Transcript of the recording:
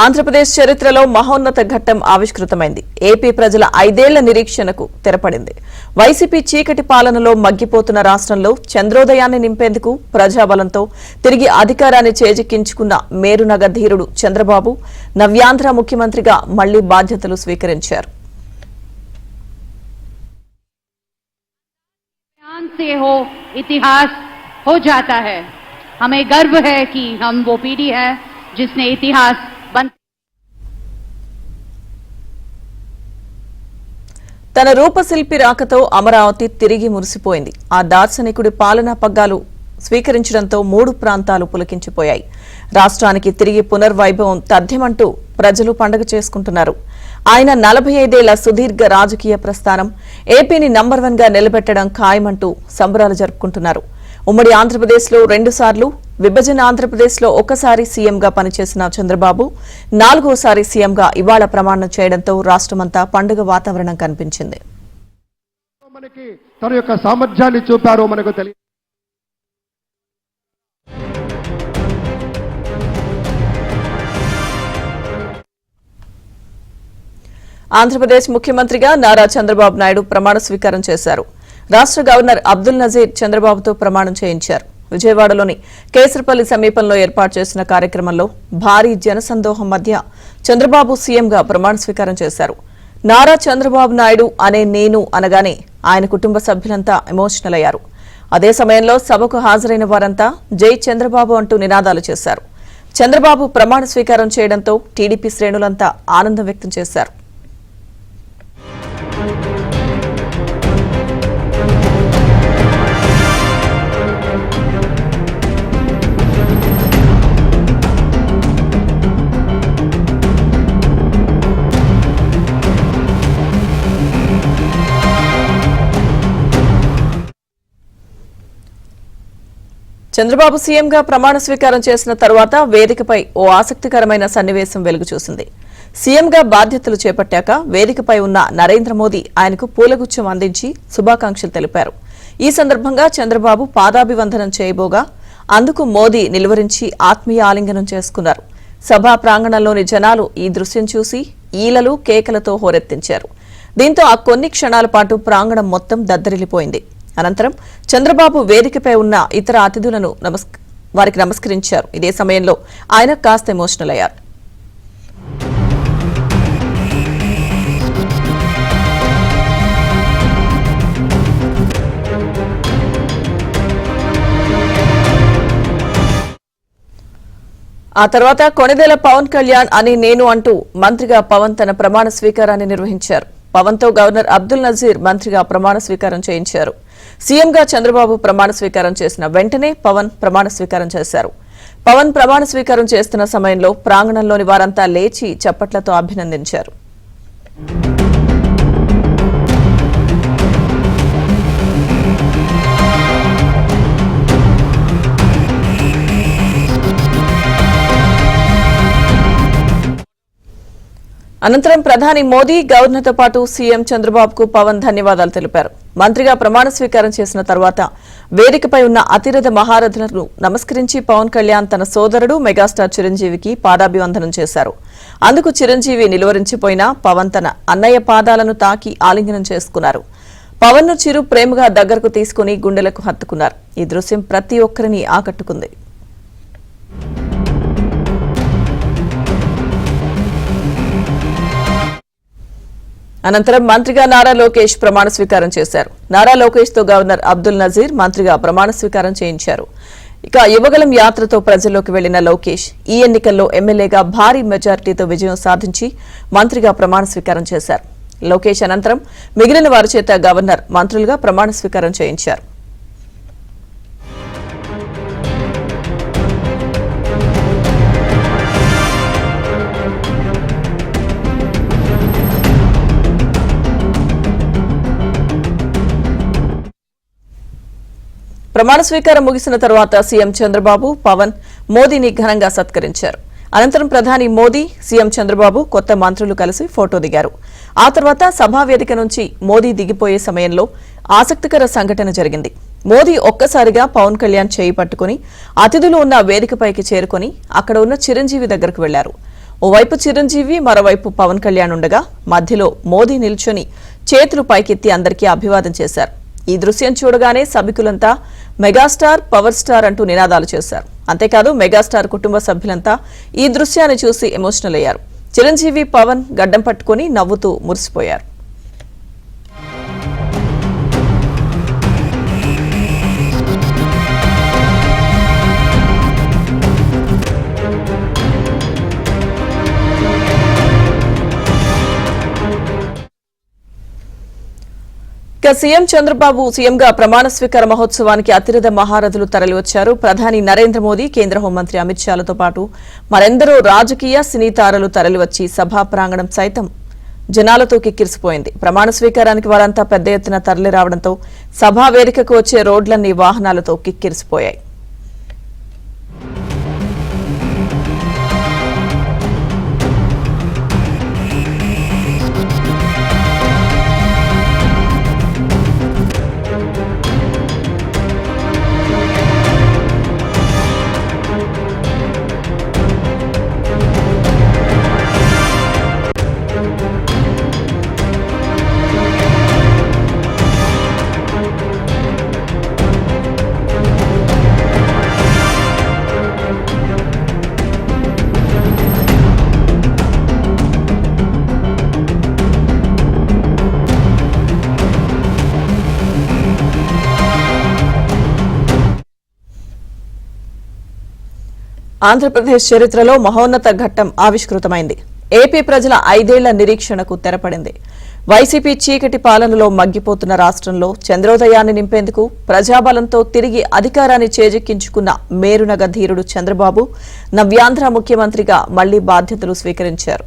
ఆంధ్రప్రదేశ్ చరిత్రలో మహోన్నత ఘట్టం ఆవిష్కృతమైంది. ఏపీ ప్రజల 5 ఏళ్ల నిరీక్షణకు తెరపడింది. వైసీపీ చీకటి పాలనలో మగ్గిపోతున్న రాష్ట్రంలో చంద్రోదయాన్ని నింపేందుకు ప్రజాబలంతో తిరిగి అధికారాన్ని చేజిక్కించుకున్న మేరునగ ధీరుడు చంద్రబాబు నవ్యాంధ్ర ముఖ్యమంత్రిగా మళ్లీ బాధ్యతలు స్వీకరించారు. इतिहास हो जाता है। हमें गर्व है कि हम वो पीढ़ी है जिसने इतिहास తన రూపశిల్పి రాకతో అమరావతి తిరిగి మురిసిపోయింది. ఆ దార్శనికుడి పాలనా పగ్గాలు స్వీకరించడంతో 3 ప్రాంతాలు పులకించిపోయాయి. రాష్ట్రానికి తిరిగి పునర్వైభవం తథ్యమంటూ ప్రజలు పండుగ చేసుకుంటున్నారు. ఆయన 45 ఏళ్ల సుదీర్ఘ రాజకీయ ప్రస్థానం ఏపీని నంబర్ 1 గా నిలబెట్టడం ఖాయమంటూ సంబరాలు జరుపుకుంటున్నారు. ఉమ్మడి ఆంధ్రప్రదేశ్లో 2 సార్లు, విభజన ఆంధ్రప్రదేశ్లో ఒకసారి సీఎంగా పనిచేసిన చంద్రబాబు 4వసారి సీఎంగా ఇవాళ ప్రమాణం చేయడంతో రాష్ట్రమంతా పండుగ వాతావరణం కనిపించింది. తన యొక్క సామర్థ్యాన్ని చూపారో మనకు తెలియదు. ఆంధ్రప్రదేశ్ ముఖ్యమంత్రిగా నారా చంద్రబాబు నాయుడు ప్రమాణ స్వీకారం చేశారు. రాష్ట్ర గవర్నర్ అబ్దుల్ నజీర్ చంద్రబాబుతో ప్రమాణం చేయించారు. విజయవాడలోని కేసరపల్లి సమీపంలో ఏర్పాటు చేసిన కార్యక్రమంలో భారీ జనసందోహం మధ్య చంద్రబాబు సీఎంగా ప్రమాణ స్వీకారం చేశారు. నారా చంద్రబాబు నాయుడు అనే నేను అనగానే ఆయన కుటుంబ సభ్యులంతా ఎమోషనల్ అయ్యారు. అదే సమయంలో సభకు హాజరైన వారంతా జై చంద్రబాబు అంటూ నినాదాలు చేశారు. చంద్రబాబు ప్రమాణ స్వీకారం చేయడంతో టీడీపీ శ్రేణులంతా ఆనందం వ్యక్తం చేశారు. చంద్రబాబు సీఎంగా ప్రమాణ స్వీకారం చేసిన తర్వాత వేదికపై ఓ ఆసక్తికరమైన సన్నివేశం వెలుగు చూసింది. సీఎంగా బాధ్యతలు చేపట్టాక వేదికపై ఉన్న నరేంద్ర మోదీ ఆయనకు పూలగుచ్చం అందించి శుభాకాంక్షలు తెలిపారు. ఈ సందర్భంగా చంద్రబాబు పాదాభివందనం చేయబోగా అందుకు మోదీ నిలువరించి ఆత్మీయ ఆలింగనం చేసుకున్నారు. సభా ప్రాంగణంలోని జనాలు ఈ దృశ్యం చూసి ఈలలు కేకలతో హోరెత్తించారు. దీంతో ఆ కొన్ని క్షణాల పాటు ప్రాంగణం మొత్తం దద్దరిల్లిపోయింది. అనంతరం చంద్రబాబు వేదికపై ఉన్న ఇతర అతిథులను వారికి నమస్కరించారు. ఇదే సమయంలో ఆయన కాస్త ఎమోషనల్ అయ్యారు. ఆ తర్వాత కొణిదెల పవన్ కళ్యాణ్ అని నేను అంటూ మంత్రిగా పవన్ తన ప్రమాణ స్వీకారాన్ని నిర్వహించారు. పవన్తో గవర్నర్ అబ్దుల్ నజీర్ మంత్రిగా ప్రమాణ స్వీకారం చేయించారు. సీఎంగా చంద్రబాబు ప్రమాణ స్వీకారం చేసిన వెంటనే పవన్ ప్రమాణ స్వీకారం చేశారు. పవన్ ప్రమాణ స్వీకారం చేస్తున్న సమయంలో ప్రాంగణంలోని వారంతా లేచి చప్పట్లతో అభినందించారు. అనంతరం ప్రధాని మోదీ, గవర్నర్తో పాటు సీఎం చంద్రబాబుకు పవన్ ధన్యవాదాలు తెలిపారు. మంత్రిగా ప్రమాణ స్వీకారం చేసిన తర్వాత వేదికపై ఉన్న అతిరథ మహారథులను నమస్కరించి పవన్ కళ్యాణ్ తన సోదరుడు మెగాస్టార్ చిరంజీవికి పాదాభివందనం చేశారు. అందుకు చిరంజీవి నిలువరించిపోయినా పవన్ తన అన్నయ్య పాదాలను తాకి ఆలింగనం చేసుకున్నారు. పవన్ ను చిరు ప్రేమగా దగ్గరకు తీసుకుని గుండెలకు హత్తుకున్నారు. ఈ దృశ్యం ప్రతి ఒక్కరిని ఆకట్టుకుంది. అనంతరం మంత్రిగా నారా లోకేష్ ప్రమాణ స్వీకారం చేశారు. నారా లోకేష్ తో గవర్నర్ అబ్దుల్ నజీర్ మంత్రిగా ప్రమాణ స్వీకారం చేయించారు. ఇక యువగలం యాత్రతో ప్రజల్లోకి వెళ్లిన లోకేష్ ఈ ఎన్నికల్లో ఎమ్మెల్యేగా భారీ మెజారిటీతో విజయం సాధించి మంత్రిగా ప్రమాణ స్వీకారం చేశారు. లోకేష్ అనంతరం మిగిలిన వారి చేత గవర్నర్ మంత్రులుగా ప్రమాణ స్వీకారం చేయించారు. ప్రమాణ స్వీకారం ముగిసిన తర్వాత సీఎం చంద్రబాబు, పవన్ మోదీని ఘనంగా సత్కరించారు. అనంతరం ప్రధాని మోదీ, సీఎం చంద్రబాబు కొత్త మంత్రులు కలిసి ఫోటో దిగారు. ఆ తర్వాత సభా వేదిక నుంచి మోదీ దిగిపోయే సమయంలో ఆసక్తికర సంఘటన జరిగింది. మోదీ ఒక్కసారిగా పవన్ కళ్యాణ్ చేయి పట్టుకుని అతిథులు ఉన్న వేదికపైకి చేరుకుని అక్కడ ఉన్న చిరంజీవి దగ్గరకు వెళ్లారు. ఓవైపు చిరంజీవి, మరోవైపు పవన్ కళ్యాణ్ ఉండగా మధ్యలో మోదీ నిల్చొని చేతులు పైకెత్తి అందరికీ అభివాదం చేశారు. ఈ దృశ్యం చూడగానే సభికులంతా మెగాస్టార్, పవర్ స్టార్ అంటూ నినాదాలు చేశారు. అంతేకాదు మెగాస్టార్ కుటుంబ సభ్యులంతా ఈ దృశ్యాన్ని చూసి ఎమోషనల్ అయ్యారు. చిరంజీవి, పవన్ గడ్డం పట్టుకుని నవ్వుతూ మురిసిపోయారు. సీఎం చంద్రబాబు సీఎంగా ప్రమాణ స్వీకార మహోత్సవానికి అతిరథ మహారథులు తరలివచ్చారు. ప్రధాని నరేంద్ర మోదీ, కేంద్ర హోంమంత్రి అమిత్ షాలతో పాటు మరెందరో రాజకీయ సినీ తారలు తరలివచ్చి సభా ప్రాంగణం సైతం జనాలతో కిక్కిరిసిపోయింది. ప్రమాణ స్వీకారానికి వారంతా పెద్ద ఎత్తున తరలి రావడంతో సభా వేదికకు వచ్చే రోడ్లన్నీ వాహనాలతో కిక్కిరిసిపోయాయి. ఆంధ్రప్రదేశ్ చరిత్రలో మహోన్నత ఘట్టం ఆవిష్కృతమైంది. ఏపీ ప్రజల 5 ఏళ్ల నిరీక్షణకు తెరపడింది. వైసీపీ చీకటి పాలనలో మగ్గిపోతున్న రాష్ట్రంలో చంద్రోదయాన్ని నింపేందుకు ప్రజాబలంతో తిరిగి అధికారాన్ని చేజిక్కించుకున్న మేరునగ ధీరుడు చంద్రబాబు నవ్యాంధ్ర ముఖ్యమంత్రిగా మళ్లీ బాధ్యతలు స్వీకరించారు.